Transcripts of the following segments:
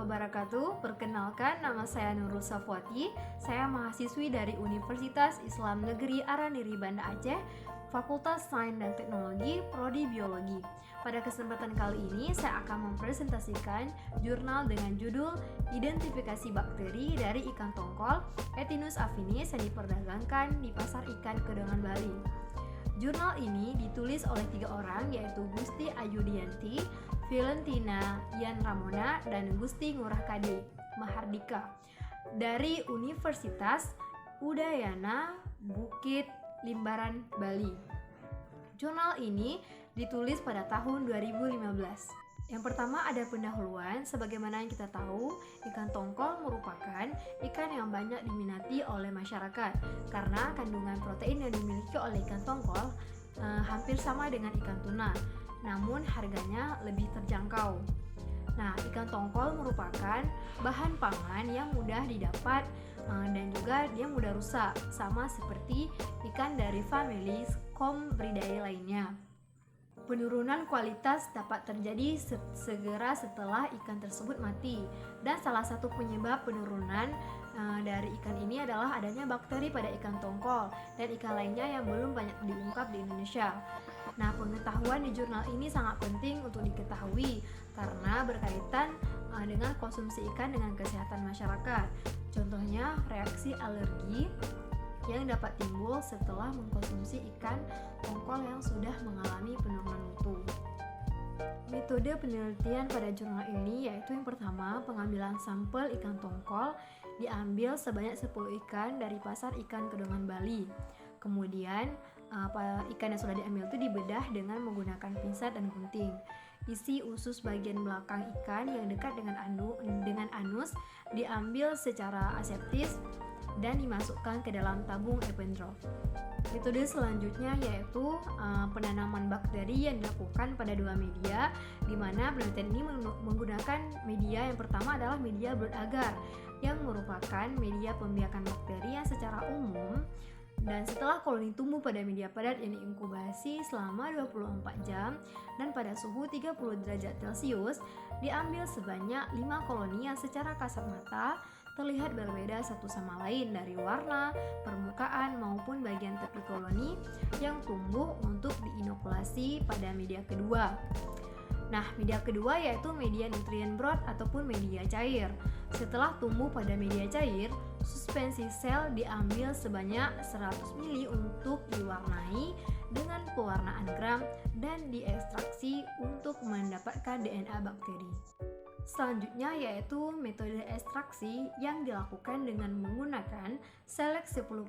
wabarakatuh. Perkenalkan, nama saya Nurul Safwati. Saya mahasiswi dari Universitas Islam Negeri Araniri Banda Aceh, Fakultas Sains dan Teknologi, Prodi Biologi. Pada kesempatan kali ini, saya akan mempresentasikan jurnal dengan judul Identifikasi Bakteri dari Ikan Tongkol Echinus affinis yang diperdagangkan di Pasar Ikan Kedongan Bali. Jurnal ini ditulis oleh 3 orang, yaitu Gusti Ayudianti, Valentina Yan Ramona, dan Gusti Ngurah Kade Mahardika dari Universitas Udayana Bukit Limbaran, Bali. Jurnal ini ditulis pada tahun 2015. Yang pertama ada pendahuluan. Sebagaimana yang kita tahu, ikan tongkol merupakan ikan yang banyak diminati oleh masyarakat karena kandungan protein yang dimiliki oleh ikan tongkol hampir sama dengan ikan tuna, namun harganya lebih terjangkau. Nah, ikan tongkol merupakan bahan pangan yang mudah didapat dan juga dia mudah rusak, sama seperti ikan dari famili Combridae lainnya. Penurunan kualitas dapat terjadi segera setelah ikan tersebut mati, dan salah satu penyebab penurunan dari ikan ini adalah adanya bakteri pada ikan tongkol dan ikan lainnya yang belum banyak diungkap di Indonesia. Nah, pengetahuan di jurnal ini sangat penting untuk diketahui karena berkaitan dengan konsumsi ikan dengan kesehatan masyarakat. Contohnya reaksi alergi yang dapat timbul setelah mengkonsumsi ikan tongkol yang sudah mengalami penurunan mutu. Metode penelitian pada jurnal ini yaitu yang pertama, pengambilan sampel ikan tongkol diambil sebanyak 10 ikan dari Pasar Ikan Kedongan Bali. Kemudian ikan yang sudah diambil itu dibedah dengan menggunakan pinsat dan gunting. Isi usus bagian belakang ikan yang dekat dengan anus diambil secara aseptis dan dimasukkan ke dalam tabung Eppendorf. Metode selanjutnya yaitu penanaman bakteri yang dilakukan pada 2 media, di mana penelitian ini menggunakan media yang pertama adalah media blood agar yang merupakan media pembiakan bakteri yang secara umum, dan setelah koloni tumbuh pada media padat yang diinkubasi selama 24 jam dan pada suhu 30 derajat Celcius, diambil sebanyak 5 koloni yang secara kasat mata terlihat berbeda satu sama lain dari warna, permukaan maupun bagian tepi koloni yang tumbuh untuk diinokulasi pada media kedua. Nah, media kedua yaitu media nutrien broth ataupun media cair. Setelah tumbuh pada media cair, suspensi sel diambil sebanyak 100 ml untuk diwarnai dengan pewarnaan gram dan diekstraksi untuk mendapatkan DNA bakteri. Selanjutnya yaitu metode ekstraksi yang dilakukan dengan menggunakan Select 10%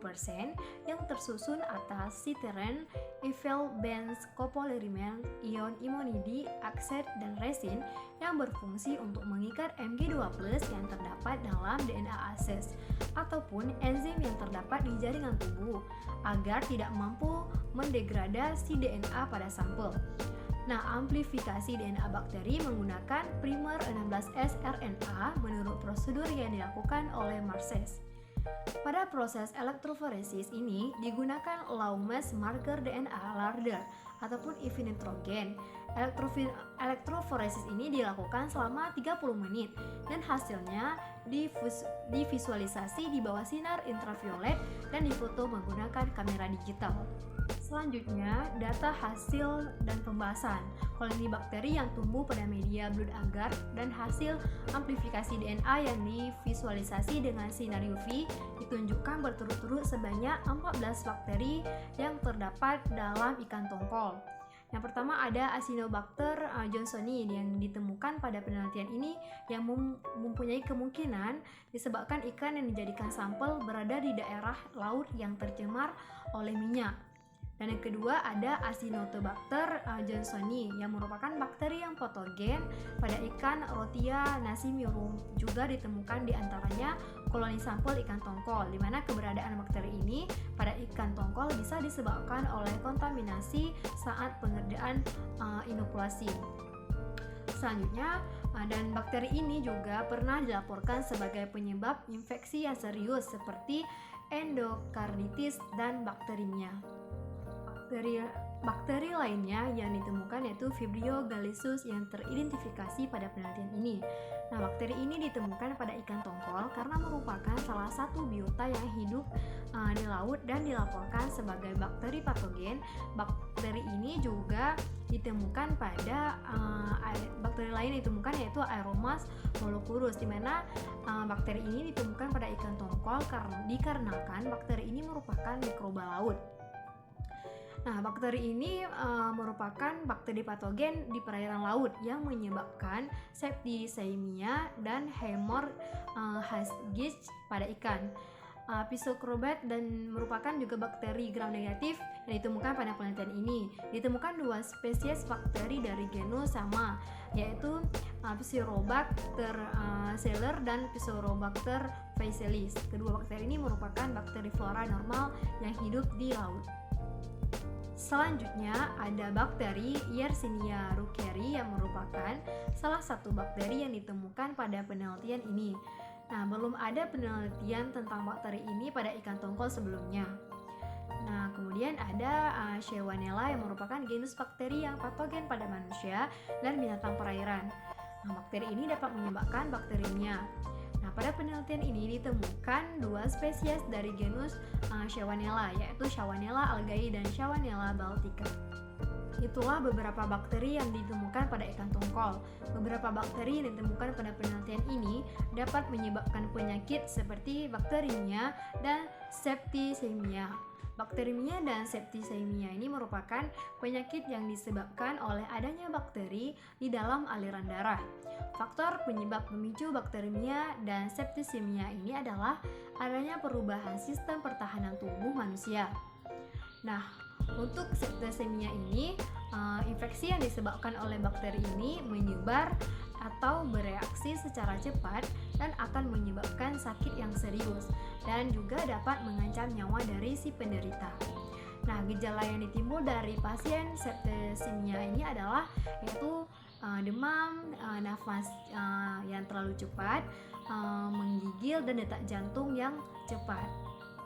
yang tersusun atas citeren, ethyl benz copolymer, ion imonidi, akset, dan resin yang berfungsi untuk mengikat Mg2+ yang terdapat dalam DNA ases ataupun enzim yang terdapat di jaringan tubuh agar tidak mampu mendegradasi DNA pada sampel. Nah, amplifikasi DNA bakteri menggunakan primer 16S RNA menurut prosedur yang dilakukan oleh Marces. Pada proses elektroforesis ini digunakan Laumes marker DNA larder ataupun IV nitrogen. Elektroforesis ini dilakukan selama 30 menit dan hasilnya divisualisasi di bawah sinar ultraviolet dan difoto menggunakan kamera digital. Selanjutnya, data hasil dan pembahasan koloni bakteri yang tumbuh pada media blood agar dan hasil amplifikasi DNA yang divisualisasi dengan sinar UV ditunjukkan berturut-turut sebanyak 14 bakteri yang terdapat dalam ikan tongkol. Yang pertama ada Acinetobacter johnsoni yang ditemukan pada penelitian ini yang mempunyai kemungkinan disebabkan ikan yang dijadikan sampel berada di daerah laut yang tercemar oleh minyak. Dan yang kedua ada Acinetobacter johnsoni yang merupakan bakteri yang patogen pada ikan Rotia nasimirum, juga ditemukan di antaranya koloni sampel ikan tongkol, di mana keberadaan bakteri ini pada ikan tongkol bisa disebabkan oleh kontaminasi saat pengerjaan inokulasi. Selanjutnya, dan bakteri ini juga pernah dilaporkan sebagai penyebab infeksi yang serius seperti endokarditis dan bakteriemia. Bakteri lainnya yang ditemukan yaitu Vibrio gallicus yang teridentifikasi pada penelitian ini. Nah, bakteri ini ditemukan pada ikan tongkol karena merupakan salah satu biota yang hidup di laut dan dilaporkan sebagai bakteri patogen. Bakteri ini juga ditemukan pada bakteri lain yang ditemukan yaitu Aeromas holochurus, di mana bakteri ini ditemukan pada ikan tongkol dikarenakan bakteri ini merupakan mikroba laut. Nah, bakteri ini merupakan bakteri patogen di perairan laut yang menyebabkan septicemia dan hemorrhagic pada ikan. Physochrobat dan merupakan juga bakteri gram negatif yang ditemukan pada penelitian ini. Ditemukan 2 spesies bakteri dari genus sama, yaitu Pseudobachter celer dan Pseudobachter faecalis. Kedua bakteri ini merupakan bakteri flora normal yang hidup di laut. Selanjutnya ada bakteri Yersinia rukeri yang merupakan salah satu bakteri yang ditemukan pada penelitian ini. Nah, belum ada penelitian tentang bakteri ini pada ikan tongkol sebelumnya. Nah, kemudian ada Shewanella yang merupakan genus bakteri yang patogen pada manusia dan binatang perairan. Nah, bakteri ini dapat menyebabkan bakteriemia. Nah, pada penelitian ini ditemukan 2 spesies dari genus Shewanella, yaitu Shewanella algae dan Shewanella baltica. Itulah beberapa bakteri yang ditemukan pada ikan tongkol. Beberapa bakteri yang ditemukan pada penelitian ini dapat menyebabkan penyakit seperti bakteriemia dan septicemia. Bakteriemia dan septicemia ini merupakan penyakit yang disebabkan oleh adanya bakteri di dalam aliran darah. Faktor penyebab pemicu bakteriemia dan septicemia ini adalah adanya perubahan sistem pertahanan tubuh manusia. Nah, untuk septicemia ini, infeksi yang disebabkan oleh bakteri ini menyebar atau bereaksi secara cepat dan akan menyebabkan sakit yang serius dan juga dapat mengancam nyawa dari si penderita. Nah, gejala yang ditimbul dari pasien septicemia ini adalah yaitu demam, nafas yang terlalu cepat, menggigil dan detak jantung yang cepat.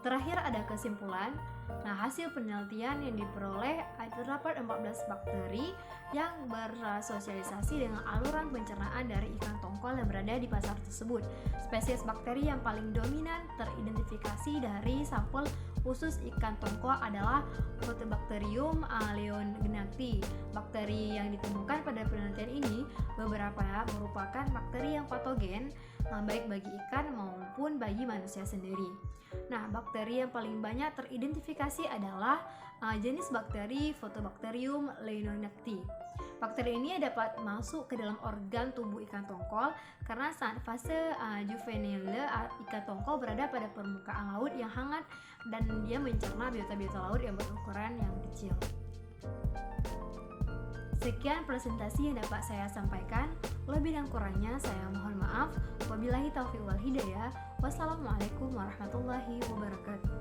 Terakhir ada kesimpulan. Nah, hasil penelitian yang diperoleh terdapat 14 bakteri yang bersosialisasi dengan aluran pencernaan dari ikan tongkol yang berada di pasar tersebut. Spesies bakteri yang paling dominan teridentifikasi dari sampel khusus ikan tongkol adalah Photobacterium leongnati. Bakteri yang ditemukan pada penelitian ini beberapa merupakan bakteri yang patogen baik bagi ikan maupun bagi manusia sendiri. Nah, bakteri yang paling banyak teridentifikasi adalah jenis bakteri Photobacterium leongnati. Bakteri ini dapat masuk ke dalam organ tubuh ikan tongkol karena saat fase juvenile ikan tongkol berada pada permukaan laut yang hangat dan dia mencerna biota-biota laut yang berukuran yang kecil. Sekian presentasi yang dapat saya sampaikan. Lebih dan kurangnya saya mohon maaf. Wabillahi taufiq wal hidayah. Wassalamualaikum warahmatullahi wabarakatuh.